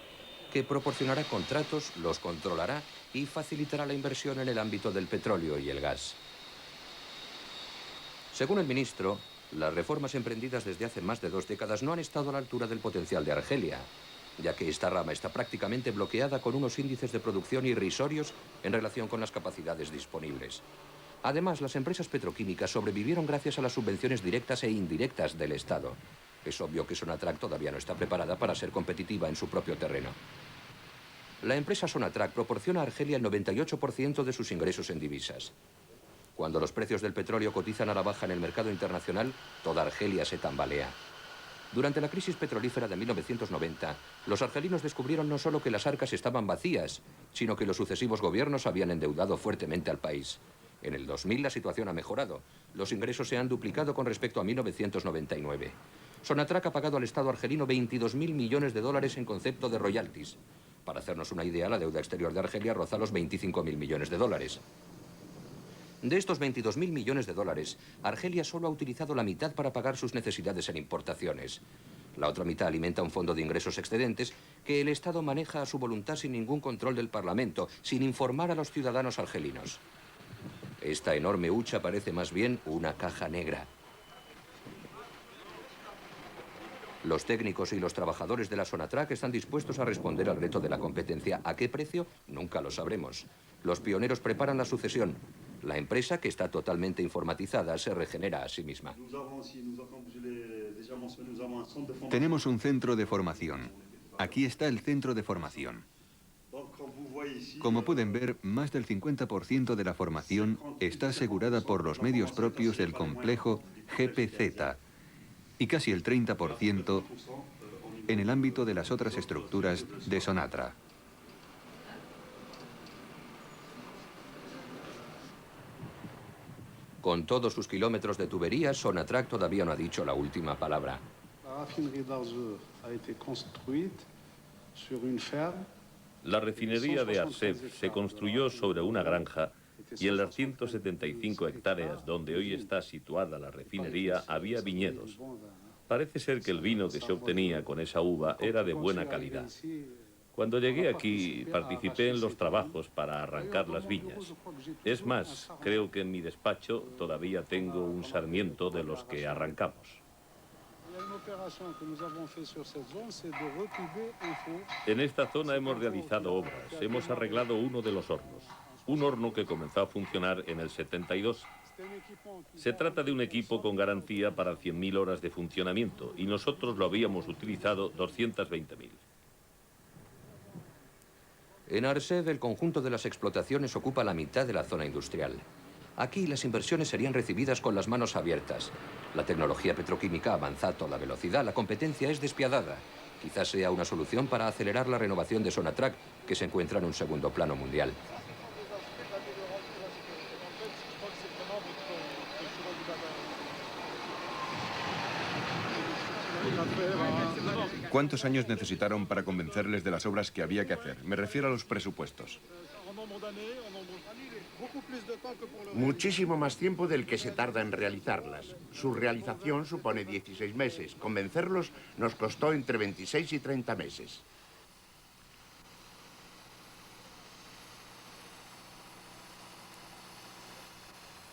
que proporcionará contratos, los controlará y facilitará la inversión en el ámbito del petróleo y el gas. Según el ministro, las reformas emprendidas desde hace más de 2 décadas no han estado a la altura del potencial de Argelia, ya que esta rama está prácticamente bloqueada con unos índices de producción irrisorios en relación con las capacidades disponibles. Además, las empresas petroquímicas sobrevivieron gracias a las subvenciones directas e indirectas del Estado. Es obvio que Sonatrach todavía no está preparada para ser competitiva en su propio terreno. La empresa Sonatrach proporciona a Argelia el 98% de sus ingresos en divisas. Cuando los precios del petróleo cotizan a la baja en el mercado internacional, toda Argelia se tambalea. Durante la crisis petrolífera de 1990, los argelinos descubrieron no solo que las arcas estaban vacías, sino que los sucesivos gobiernos habían endeudado fuertemente al país. En el 2000 la situación ha mejorado. Los ingresos se han duplicado con respecto a 1999. Sonatrach ha pagado al Estado argelino 22.000 millones de dólares en concepto de royalties. Para hacernos una idea, la deuda exterior de Argelia roza los 25.000 millones de dólares. De estos 22.000 millones de dólares, Argelia solo ha utilizado la mitad para pagar sus necesidades en importaciones. La otra mitad alimenta un fondo de ingresos excedentes que el Estado maneja a su voluntad sin ningún control del Parlamento, sin informar a los ciudadanos argelinos. Esta enorme hucha parece más bien una caja negra. Los técnicos y los trabajadores de la Sonatrach están dispuestos a responder al reto de la competencia. ¿A qué precio? Nunca lo sabremos. Los pioneros preparan la sucesión. La empresa, que está totalmente informatizada, se regenera a sí misma. Tenemos un centro de formación. Aquí está el centro de formación. Como pueden ver, más del 50% de la formación está asegurada por los medios propios del complejo GPZ y casi el 30% en el ámbito de las otras estructuras de Sonatrach. Con todos sus kilómetros de tuberías, Sonatrach todavía no ha dicho la última palabra. La refinería de Arsef se construyó sobre una granja y en las 175 hectáreas donde hoy está situada la refinería había viñedos. Parece ser que el vino que se obtenía con esa uva era de buena calidad. Cuando llegué aquí, participé en los trabajos para arrancar las viñas. Es más, creo que en mi despacho todavía tengo un sarmiento de los que arrancamos. En esta zona hemos realizado obras. Hemos arreglado uno de los hornos. Un horno que comenzó a funcionar en el 72. Se trata de un equipo con garantía para 100.000 horas de funcionamiento y nosotros lo habíamos utilizado 220.000. En Arsef, el conjunto de las explotaciones ocupa la mitad de la zona industrial. Aquí las inversiones serían recibidas con las manos abiertas. La tecnología petroquímica avanza a toda velocidad, la competencia es despiadada. Quizás sea una solución para acelerar la renovación de Sonatrach, que se encuentra en un segundo plano mundial. ¿Cuántos años necesitaron para convencerles de las obras que había que hacer? Me refiero a los presupuestos. Muchísimo más tiempo del que se tarda en realizarlas. Su realización supone 16 meses. Convencerlos nos costó entre 26 y 30 meses.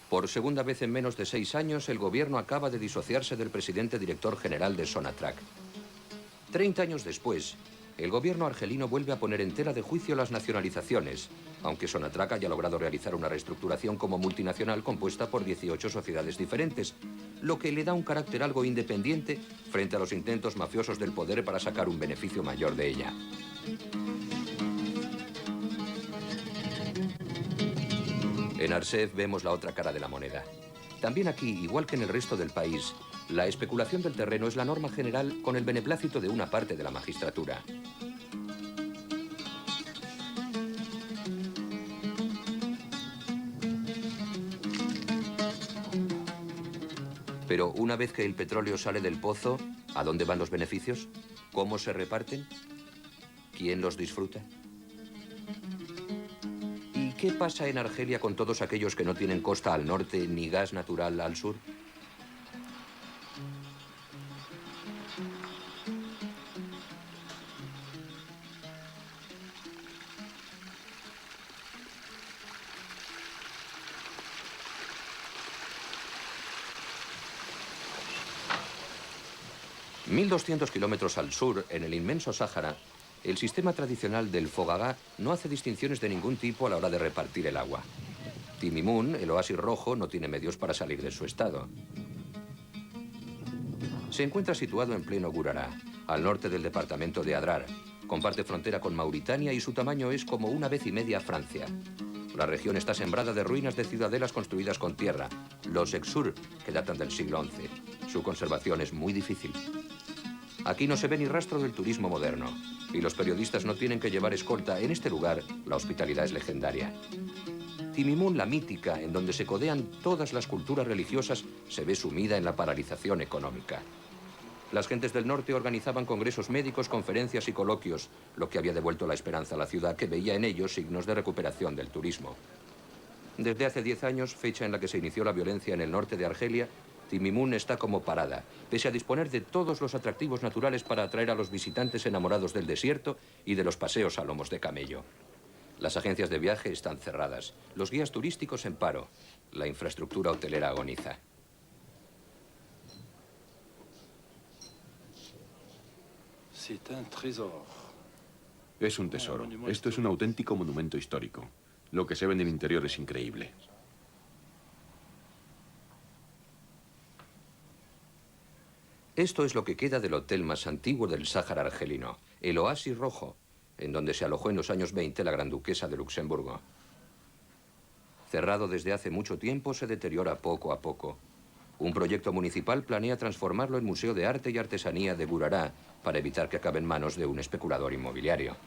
Por segunda vez en menos de 6 años, el gobierno acaba de disociarse del presidente director general de Sonatrach. 30 años después, el gobierno argelino vuelve a poner en tela de juicio las nacionalizaciones, aunque Sonatrach haya logrado realizar una reestructuración como multinacional compuesta por 18 sociedades diferentes, lo que le da un carácter algo independiente frente a los intentos mafiosos del poder para sacar un beneficio mayor de ella. En Arsef vemos la otra cara de la moneda. También aquí, igual que en el resto del país, la especulación del terreno es la norma general con el beneplácito de una parte de la magistratura. Pero una vez que el petróleo sale del pozo, ¿a dónde van los beneficios? ¿Cómo se reparten? ¿Quién los disfruta? ¿Y qué pasa en Argelia con todos aquellos que no tienen costa al norte ni gas natural al sur? ...1200 kilómetros al sur, en el inmenso Sáhara, el sistema tradicional del Fogagá no hace distinciones de ningún tipo a la hora de repartir el agua. Timimoun, el oasis rojo, no tiene medios para salir de su estado. Se encuentra situado en pleno Gurará, al norte del departamento de Adrar. Comparte frontera con Mauritania y su tamaño es como 1,5 veces Francia. La región está sembrada de ruinas de ciudadelas construidas con tierra, los Exur, que datan del siglo XI. Su conservación es muy difícil. Aquí no se ve ni rastro del turismo moderno, y los periodistas no tienen que llevar escolta. En este lugar, la hospitalidad es legendaria. Timimoun, la mítica, en donde se codean todas las culturas religiosas, se ve sumida en la paralización económica. Las gentes del norte organizaban congresos médicos, conferencias y coloquios, lo que había devuelto la esperanza a la ciudad, que veía en ellos signos de recuperación del turismo. Desde hace 10 años, fecha en la que se inició la violencia en el norte de Argelia, Timimoun está como parada, pese a disponer de todos los atractivos naturales para atraer a los visitantes enamorados del desierto y de los paseos a lomos de camello. Las agencias de viaje están cerradas, los guías turísticos en paro, la infraestructura hotelera agoniza. Es un tesoro. Esto es un auténtico monumento histórico. Lo que se ve en el interior es increíble. Esto es lo que queda del hotel más antiguo del Sáhara argelino, el Oasis Rojo, en donde se alojó en los años 20 la Gran Duquesa de Luxemburgo. Cerrado desde hace mucho tiempo, se deteriora poco a poco. Un proyecto municipal planea transformarlo en Museo de Arte y Artesanía de Gurará para evitar que acabe en manos de un especulador inmobiliario.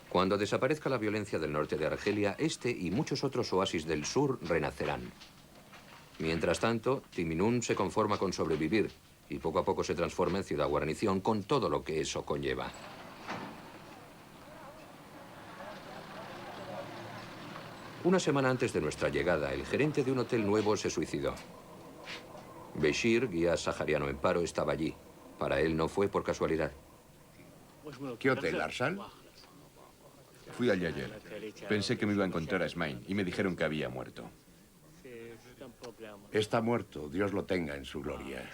Cuando desaparezca la violencia del norte de Argelia, este y muchos otros oasis del sur renacerán. Mientras tanto, Timimoun se conforma con sobrevivir y poco a poco se transforma en ciudad guarnición con todo lo que eso conlleva. Una semana antes de nuestra llegada, el gerente de un hotel nuevo se suicidó. Beshir, guía sahariano en paro, estaba allí. Para él no fue por casualidad. ¿Qué hotel, Arsal? Fui allí ayer. Pensé que me iba a encontrar a Smain y me dijeron que había muerto. Está muerto, Dios lo tenga en su gloria.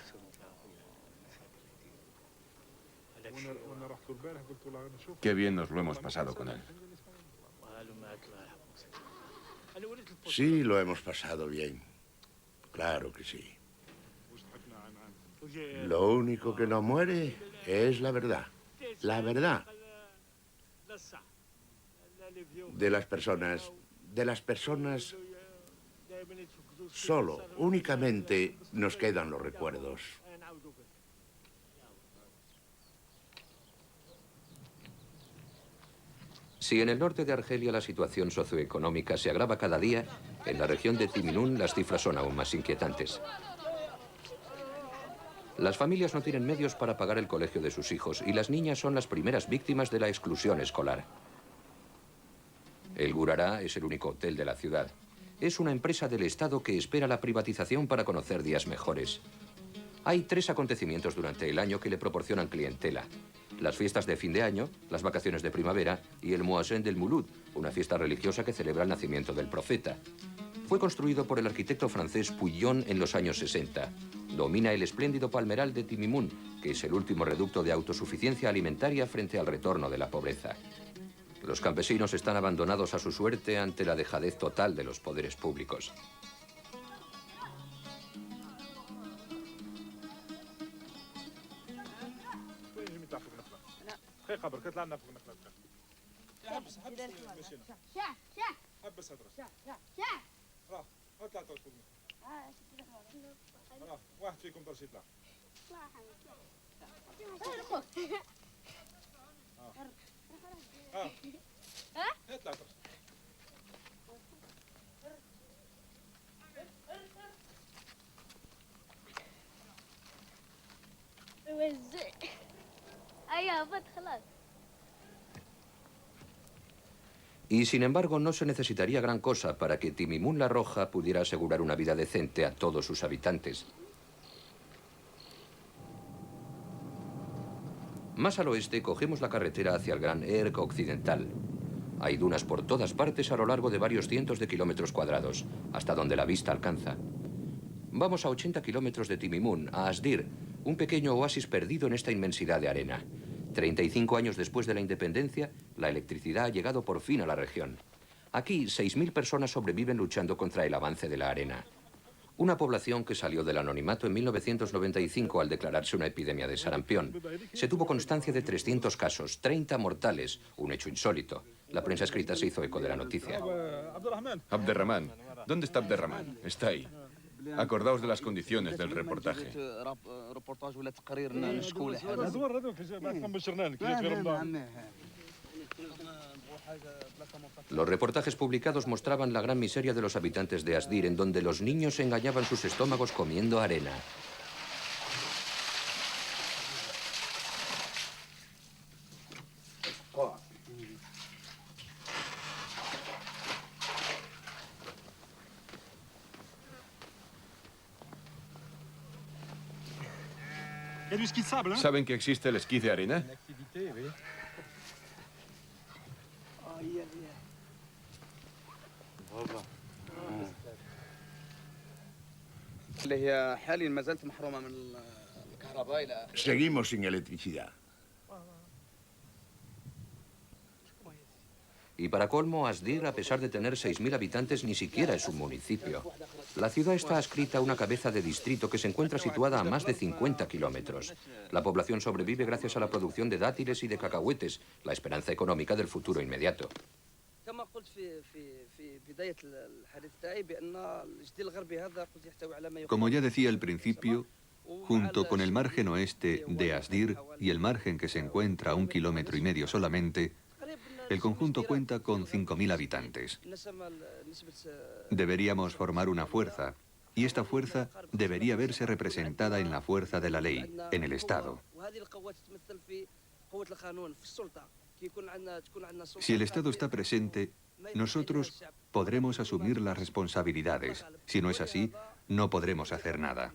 Qué bien nos lo hemos pasado con él. Sí, lo hemos pasado bien. Claro que sí. Lo único que no muere es la verdad. La verdad. De las personas, solo, únicamente nos quedan los recuerdos. Si en el norte de Argelia la situación socioeconómica se agrava cada día, en la región de Timimoun las cifras son aún más inquietantes. Las familias no tienen medios para pagar el colegio de sus hijos y las niñas son las primeras víctimas de la exclusión escolar. El Gurará es el único hotel de la ciudad. Es una empresa del Estado que espera la privatización para conocer días mejores. Hay 3 acontecimientos durante el año que le proporcionan clientela. Las fiestas de fin de año, las vacaciones de primavera y el Muazen del Mulud, una fiesta religiosa que celebra el nacimiento del profeta. Fue construido por el arquitecto francés Puyon en los años 60. Domina el espléndido palmeral de Timimoun, que es el último reducto de autosuficiencia alimentaria frente al retorno de la pobreza. Los campesinos están abandonados a su suerte ante la dejadez total de los poderes públicos. Y sin embargo, no se necesitaría gran cosa para que Timimun la Roja pudiera asegurar una vida decente a todos sus habitantes. Más al oeste, cogemos la carretera hacia el Gran Erg Occidental. Hay dunas por todas partes a lo largo de varios cientos de kilómetros cuadrados, hasta donde la vista alcanza. Vamos a 80 kilómetros de Timimun, a Asdir, un pequeño oasis perdido en esta inmensidad de arena. 35 años después de la independencia, la electricidad ha llegado por fin a la región. Aquí, 6.000 personas sobreviven luchando contra el avance de la arena. Una población que salió del anonimato en 1995 al declararse una epidemia de sarampión. Se tuvo constancia de 300 casos, 30 mortales, un hecho insólito. La prensa escrita se hizo eco de la noticia. Abderrahman. ¿Dónde está Abderrahman? Está ahí. Acordaos de las condiciones del reportaje. Los reportajes publicados mostraban la gran miseria de los habitantes de Asdir, en donde los niños engañaban sus estómagos comiendo arena. ¿Saben que existe el esquí de arena? Seguimos sin electricidad. Y para colmo, Asdir, a pesar de tener 6.000 habitantes, ni siquiera es un municipio. La ciudad está adscrita a una cabeza de distrito que se encuentra situada a más de 50 kilómetros. La población sobrevive gracias a la producción de dátiles y de cacahuetes, la esperanza económica del futuro inmediato. Como ya decía al principio, junto con el margen oeste de Asdir y el margen que se encuentra a 1,5 kilómetros solamente, el conjunto cuenta con 5.000 habitantes. Deberíamos formar una fuerza, y esta fuerza debería verse representada en la fuerza de la ley, en el Estado. Si el Estado está presente, nosotros podremos asumir las responsabilidades. Si no es así, no podremos hacer nada.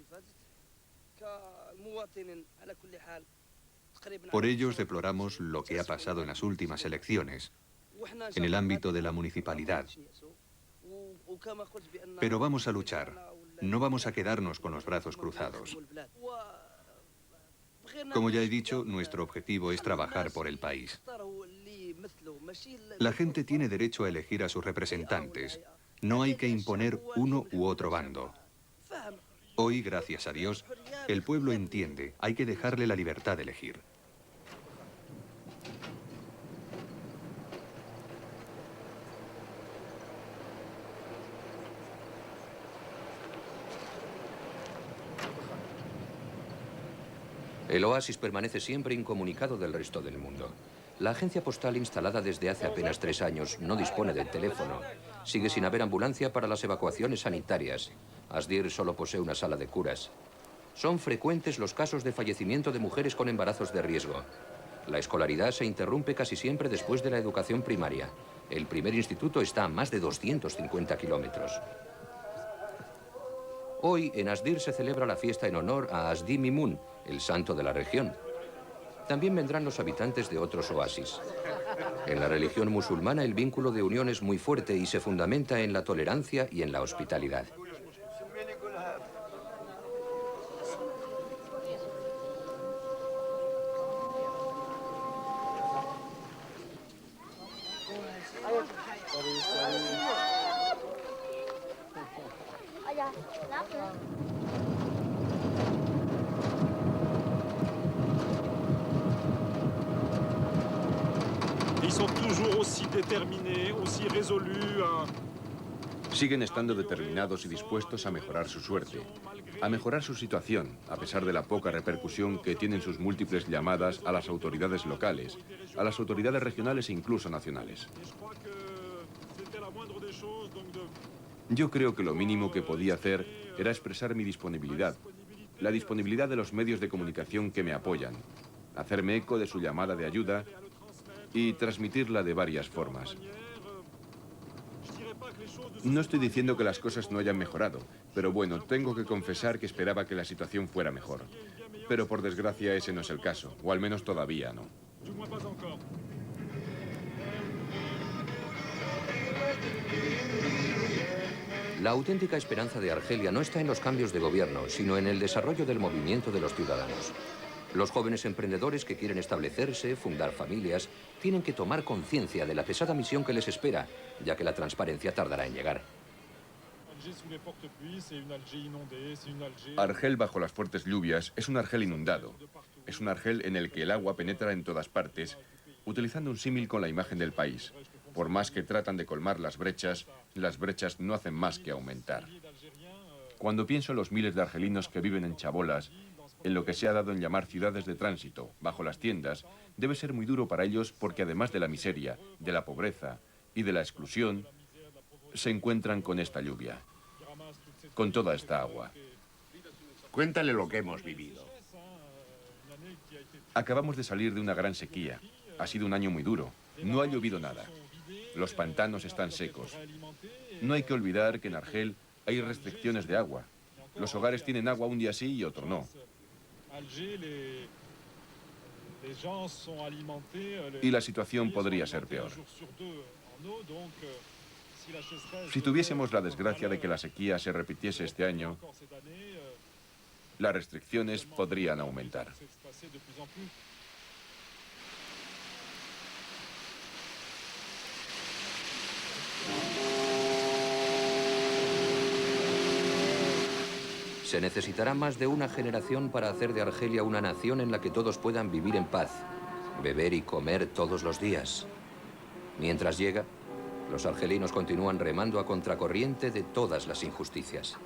Por ello deploramos lo que ha pasado en las últimas elecciones, en el ámbito de la municipalidad. Pero vamos a luchar, no vamos a quedarnos con los brazos cruzados. Como ya he dicho, nuestro objetivo es trabajar por el país. La gente tiene derecho a elegir a sus representantes. No hay que imponer uno u otro bando. Hoy, gracias a Dios, el pueblo entiende, hay que dejarle la libertad de elegir. El oasis permanece siempre incomunicado del resto del mundo. La agencia postal instalada desde hace apenas 3 años no dispone del teléfono. Sigue sin haber ambulancia para las evacuaciones sanitarias. Asdir solo posee una sala de curas. Son frecuentes los casos de fallecimiento de mujeres con embarazos de riesgo. La escolaridad se interrumpe casi siempre después de la educación primaria. El primer instituto está a más de 250 kilómetros. Hoy en Asdir se celebra la fiesta en honor a Asdi Mimun, el santo de la región. También vendrán los habitantes de otros oasis. En la religión musulmana el vínculo de unión es muy fuerte y se fundamenta en la tolerancia y en la hospitalidad. aussi déterminés, aussi résolus à... Siguen estando determinados y dispuestos a mejorar su suerte, a mejorar su situación, a pesar de la poca repercusión que tienen sus múltiples llamadas a las autoridades locales, a las autoridades regionales e incluso nacionales. Yo creo que lo mínimo que podía hacer era expresar mi disponibilidad, la disponibilidad de los medios de comunicación que me apoyan, hacerme eco de su llamada de ayuda y transmitirla de varias formas. No estoy diciendo que las cosas no hayan mejorado, pero bueno, tengo que confesar que esperaba que la situación fuera mejor. Pero por desgracia ese no es el caso, o al menos todavía no. La auténtica esperanza de Argelia no está en los cambios de gobierno, sino en el desarrollo del movimiento de los ciudadanos. Los jóvenes emprendedores que quieren establecerse, fundar familias, tienen que tomar conciencia de la pesada misión que les espera, ya que la transparencia tardará en llegar. Argel bajo las fuertes lluvias es un Argel inundado. Es un Argel en el que el agua penetra en todas partes, utilizando un símil con la imagen del país. Por más que tratan de colmar las brechas no hacen más que aumentar. Cuando pienso en los miles de argelinos que viven en chabolas, en lo que se ha dado en llamar ciudades de tránsito, bajo las tiendas, debe ser muy duro para ellos porque además de la miseria, de la pobreza y de la exclusión, se encuentran con esta lluvia, con toda esta agua. Cuéntale lo que hemos vivido. Acabamos de salir de una gran sequía. Ha sido un año muy duro. No ha llovido nada. Los pantanos están secos. No hay que olvidar que en Argel hay restricciones de agua. Los hogares tienen agua un día sí y otro no. Y la situación podría ser peor. Si tuviésemos la desgracia de que la sequía se repitiese este año, las restricciones podrían aumentar. Se necesitará más de una generación para hacer de Argelia una nación en la que todos puedan vivir en paz, beber y comer todos los días. Mientras llega, los argelinos continúan remando a contracorriente de todas las injusticias.